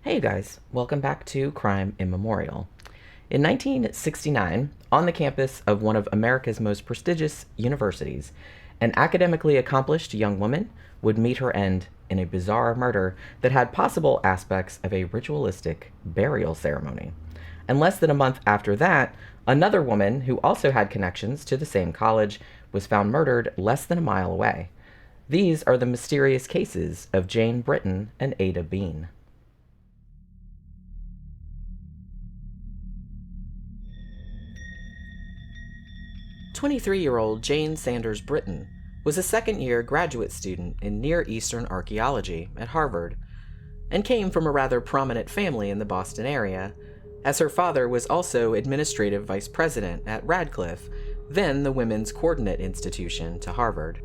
Hey guys, welcome back to Crime Immemorial. In 1969, on the campus of one of America's most prestigious universities, an academically accomplished young woman would meet her end in a bizarre murder that had possible aspects of a ritualistic burial ceremony. And less than a month after that, another woman who also had connections to the same college was found murdered less than a mile away. These are the mysterious cases of Jane Britton and Ada Bean. 23-year-old Jane Sanders Britton was a second-year graduate student in Near Eastern archaeology at Harvard, and came from a rather prominent family in the Boston area, as her father was also administrative vice president at Radcliffe, then the Women's Coordinate Institution to Harvard.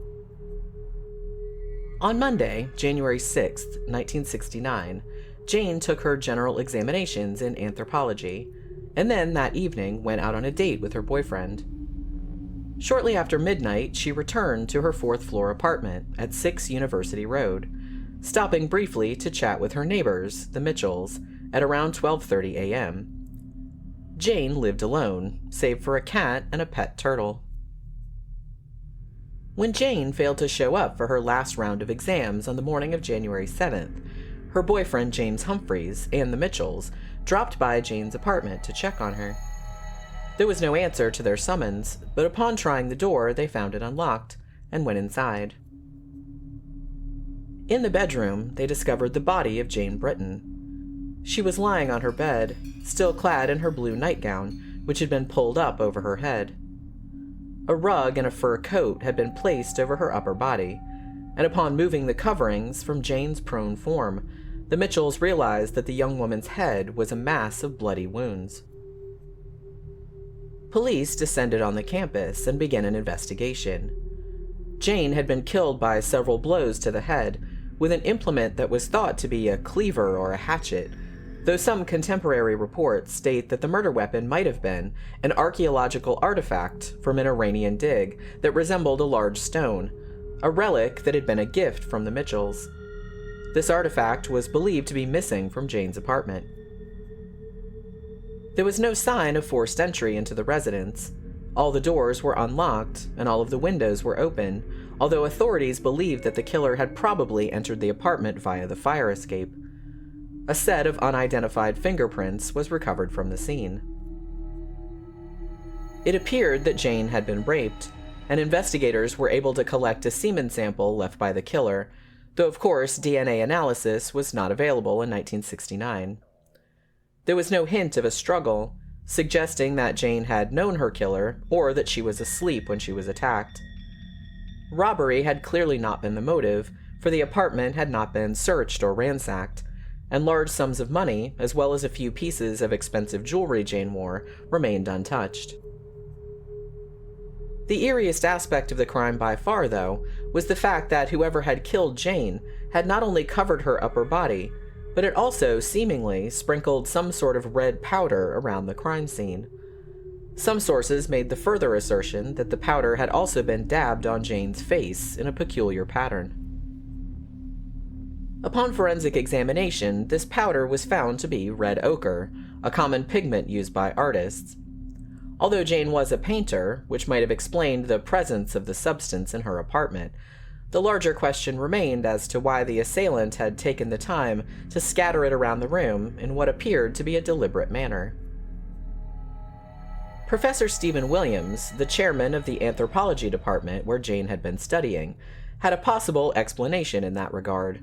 On Monday, January 6, 1969, Jane took her general examinations in anthropology, and then that evening went out on a date with her boyfriend. Shortly after midnight, she returned to her fourth-floor apartment at 6 University Road, stopping briefly to chat with her neighbors, the Mitchells, at around 12:30 a.m. Jane lived alone, save for a cat and a pet turtle. When Jane failed to show up for her last round of exams on the morning of January 7th, her boyfriend James Humphreys and the Mitchells dropped by Jane's apartment to check on her. There was no answer to their summons, but upon trying the door, they found it unlocked and went inside. In the bedroom, they discovered the body of Jane Britton. She was lying on her bed, still clad in her blue nightgown, which had been pulled up over her head. A rug and a fur coat had been placed over her upper body, and upon moving the coverings from Jane's prone form, the Mitchells realized that the young woman's head was a mass of bloody wounds. Police descended on the campus and began an investigation. Jane had been killed by several blows to the head, with an implement that was thought to be a cleaver or a hatchet, though some contemporary reports state that the murder weapon might have been an archaeological artifact from an Iranian dig that resembled a large stone, a relic that had been a gift from the Mitchells. This artifact was believed to be missing from Jane's apartment. There was no sign of forced entry into the residence. All the doors were unlocked, and all of the windows were open, although authorities believed that the killer had probably entered the apartment via the fire escape. A set of unidentified fingerprints was recovered from the scene. It appeared that Jane had been raped, and investigators were able to collect a semen sample left by the killer, though of course DNA analysis was not available in 1969. There was no hint of a struggle, suggesting that Jane had known her killer or that she was asleep when she was attacked. Robbery had clearly not been the motive, for the apartment had not been searched or ransacked, and large sums of money, as well as a few pieces of expensive jewelry Jane wore, remained untouched. The eeriest aspect of the crime by far, though, was the fact that whoever had killed Jane had not only covered her upper body, but it also, seemingly, sprinkled some sort of red powder around the crime scene. Some sources made the further assertion that the powder had also been dabbed on Jane's face in a peculiar pattern. Upon forensic examination, this powder was found to be red ochre, a common pigment used by artists. Although Jane was a painter, which might have explained the presence of the substance in her apartment, the larger question remained as to why the assailant had taken the time to scatter it around the room in what appeared to be a deliberate manner. Professor Stephen Williams, the chairman of the anthropology department where Jane had been studying, had a possible explanation in that regard.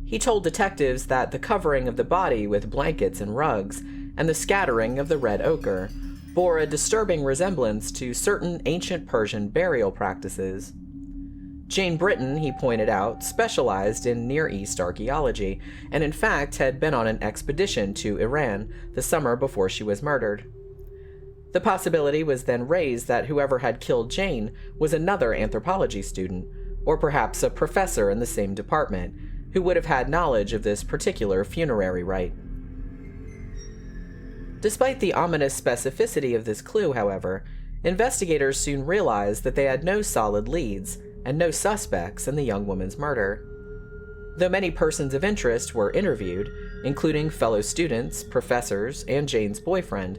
He told detectives that the covering of the body with blankets and rugs, and the scattering of the red ochre, bore a disturbing resemblance to certain ancient Persian burial practices. Jane Britton, he pointed out, specialized in Near East archaeology, and in fact had been on an expedition to Iran the summer before she was murdered. The possibility was then raised that whoever had killed Jane was another anthropology student, or perhaps a professor in the same department, who would have had knowledge of this particular funerary rite. Despite the ominous specificity of this clue, however, investigators soon realized that they had no solid leads and no suspects in the young woman's murder. Though many persons of interest were interviewed, including fellow students, professors, and Jane's boyfriend,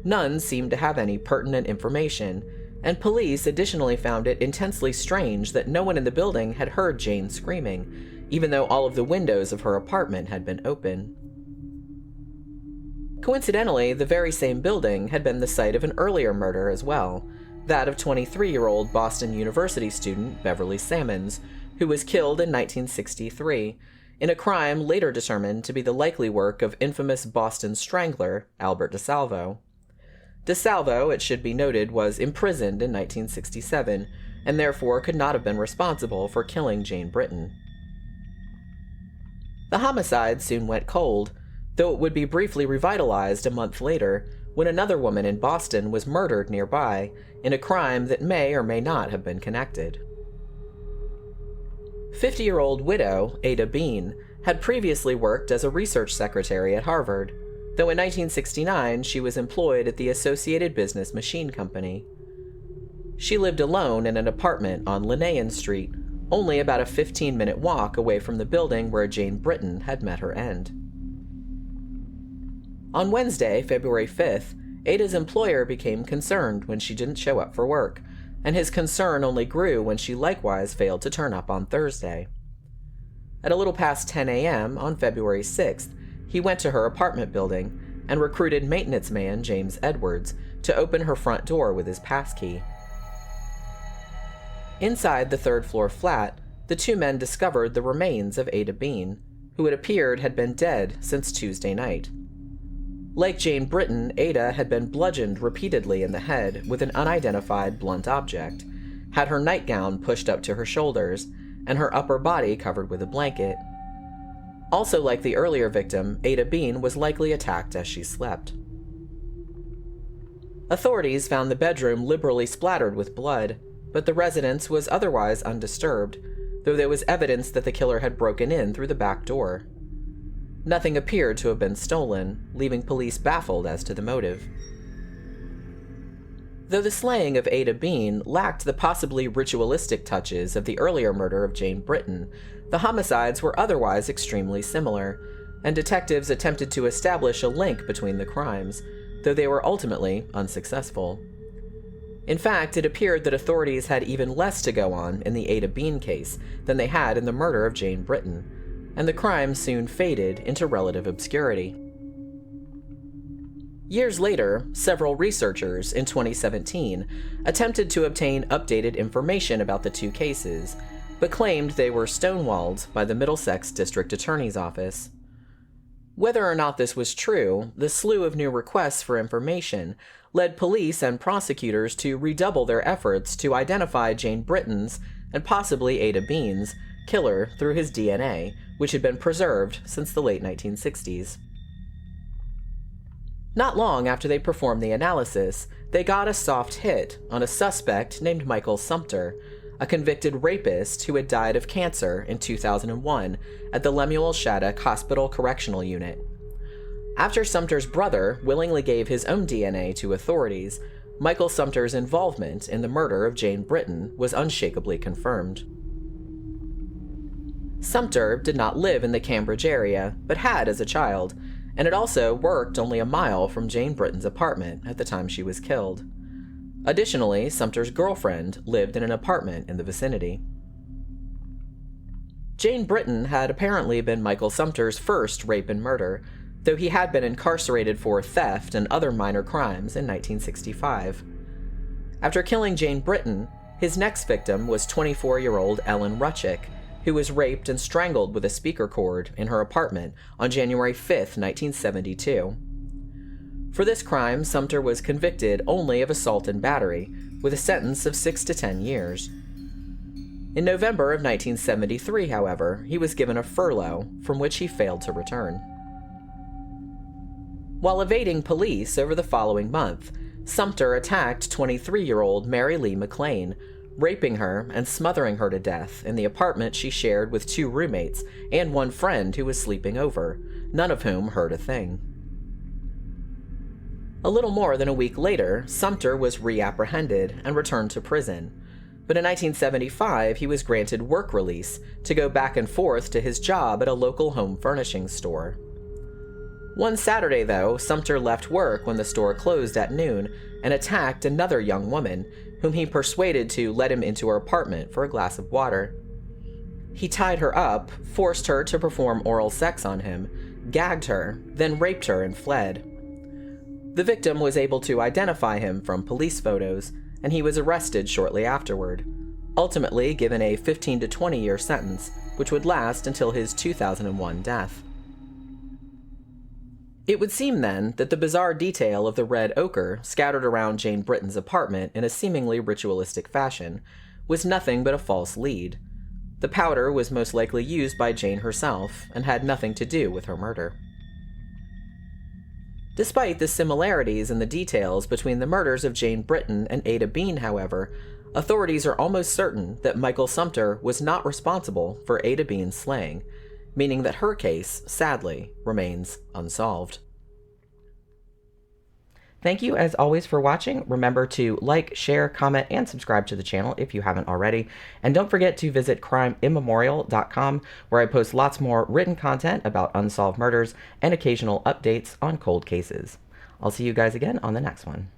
none seemed to have any pertinent information, and police additionally found it intensely strange that no one in the building had heard Jane screaming, even though all of the windows of her apartment had been open. Coincidentally, the very same building had been the site of an earlier murder as well, that of 23-year-old Boston University student Beverly Sammons, who was killed in 1963, in a crime later determined to be the likely work of infamous Boston strangler Albert DeSalvo. DeSalvo, it should be noted, was imprisoned in 1967, and therefore could not have been responsible for killing Jane Britton. The homicide soon went cold, though it would be briefly revitalized a month later when another woman in Boston was murdered nearby in a crime that may or may not have been connected. 50-year-old widow Ada Bean had previously worked as a research secretary at Harvard, though in 1969 she was employed at the Associated Business Machine Company. She lived alone in an apartment on Linnaean Street, only about a 15-minute walk away from the building where Jane Britton had met her end. On Wednesday, February 5th, Ada's employer became concerned when she didn't show up for work, and his concern only grew when she likewise failed to turn up on Thursday. At a little past 10 a.m. on February 6th, he went to her apartment building and recruited maintenance man James Edwards to open her front door with his passkey. Inside the third-floor flat, the two men discovered the remains of Ada Bean, who it appeared had been dead since Tuesday night. Like Jane Britton, Ada had been bludgeoned repeatedly in the head with an unidentified blunt object, had her nightgown pushed up to her shoulders, and her upper body covered with a blanket. Also like the earlier victim, Ada Bean was likely attacked as she slept. Authorities found the bedroom liberally splattered with blood, but the residence was otherwise undisturbed, though there was evidence that the killer had broken in through the back door. Nothing appeared to have been stolen, leaving police baffled as to the motive. Though the slaying of Ada Bean lacked the possibly ritualistic touches of the earlier murder of Jane Britton, the homicides were otherwise extremely similar, and detectives attempted to establish a link between the crimes, though they were ultimately unsuccessful. In fact, it appeared that authorities had even less to go on in the Ada Bean case than they had in the murder of Jane Britton, and the crime soon faded into relative obscurity. Years later, several researchers in 2017 attempted to obtain updated information about the two cases, but claimed they were stonewalled by the Middlesex District Attorney's Office. Whether or not this was true, the slew of new requests for information led police and prosecutors to redouble their efforts to identify Jane Britton's, and possibly Ada Bean's, killer through his DNA, which had been preserved since the late 1960s. Not long after they performed the analysis, they got a soft hit on a suspect named Michael Sumter, a convicted rapist who had died of cancer in 2001 at the Lemuel Shattuck Hospital Correctional Unit. After Sumter's brother willingly gave his own DNA to authorities, Michael Sumter's involvement in the murder of Jane Britton was unshakably confirmed. Sumter did not live in the Cambridge area, but had as a child, and had also worked only a mile from Jane Britton's apartment at the time she was killed. Additionally, Sumter's girlfriend lived in an apartment in the vicinity. Jane Britton had apparently been Michael Sumter's first rape and murder, though he had been incarcerated for theft and other minor crimes in 1965. After killing Jane Britton, his next victim was 24-year-old Ellen Rutchick, who was raped and strangled with a speaker cord in her apartment on January 5, 1972. For this crime, Sumter was convicted only of assault and battery, with a sentence of 6 to 10 years. In November of 1973, however, he was given a furlough, from which he failed to return. While evading police over the following month, Sumter attacked 23-year-old Mary Lee McLean, raping her and smothering her to death in the apartment she shared with 2 roommates and one friend who was sleeping over, none of whom heard a thing. A little more than a week later, Sumter was reapprehended and returned to prison. But in 1975, he was granted work release to go back and forth to his job at a local home furnishings store. One Saturday, though, Sumter left work when the store closed at noon and attacked another young woman, whom he persuaded to let him into her apartment for a glass of water. He tied her up, forced her to perform oral sex on him, gagged her, then raped her and fled. The victim was able to identify him from police photos, and he was arrested shortly afterward, ultimately given a 15 to 20-year sentence, which would last until his 2001 death. It would seem then that the bizarre detail of the red ochre scattered around Jane Britton's apartment in a seemingly ritualistic fashion was nothing but a false lead. The powder was most likely used by Jane herself and had nothing to do with her murder. Despite the similarities in the details between the murders of Jane Britton and Ada Bean, however, authorities are almost certain that Michael Sumter was not responsible for Ada Bean's slaying, meaning that her case, sadly, remains unsolved. Thank you, as always, for watching. Remember to like, share, comment, and subscribe to the channel if you haven't already. And don't forget to visit crimeimmemorial.com, where I post lots more written content about unsolved murders and occasional updates on cold cases. I'll see you guys again on the next one.